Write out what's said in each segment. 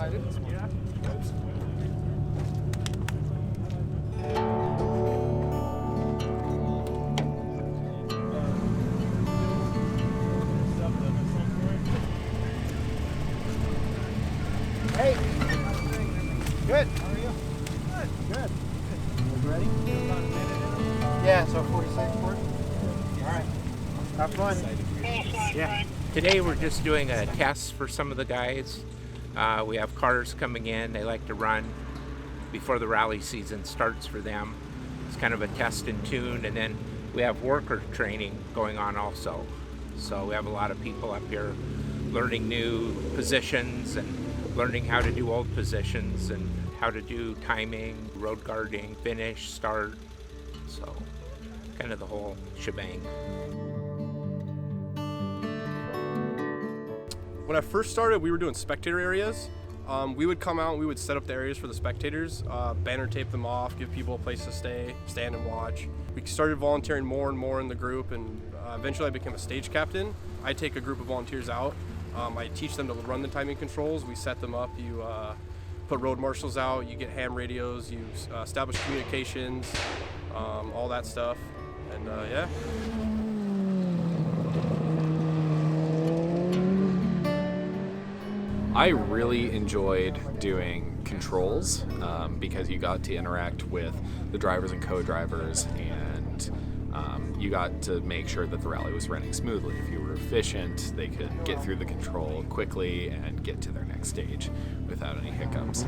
excited? Yeah. Hey. Good. How are you? Good. You ready? Yeah, so 46 for it. All right. Have fun. Yeah. Today we're just doing a test for some of the guys. We have cars coming in. They like to run before the rally season starts for them. It's kind of a test and tune, and then we have worker training going on also. So we have a lot of people up here learning new positions and learning how to do old positions and how to do timing, road guarding, finish, start. So kind of the whole shebang. When I first started, we were doing spectator areas. We would come out and we would set up the areas for the spectators, banner tape them off, give people a place to stay, stand and watch. We started volunteering more and more in the group, and eventually I became a stage captain. I take a group of volunteers out. I teach them to run the timing controls. We set them up. You put road marshals out, you get ham radios, you establish communications, all that stuff, and yeah. I really enjoyed doing controls because you got to interact with the drivers and co-drivers, and you got to make sure that the rally was running smoothly. If you were efficient, they could get through the control quickly and get to their next stage without any hiccups.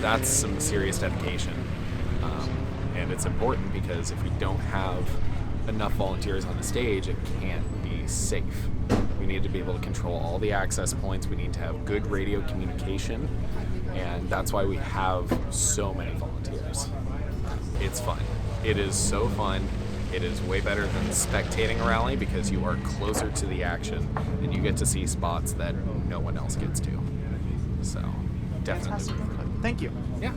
That's some serious dedication, and it's important because if we don't have enough volunteers on the stage, it can't be safe. We need to be able to control all the access points. We need to have good radio communication, and that's why we have so many volunteers. It's fun. It is so fun. It is way better than spectating a rally because you are closer to the action and you get to see spots that no one else gets to. So, definitely. Thank you. Yeah.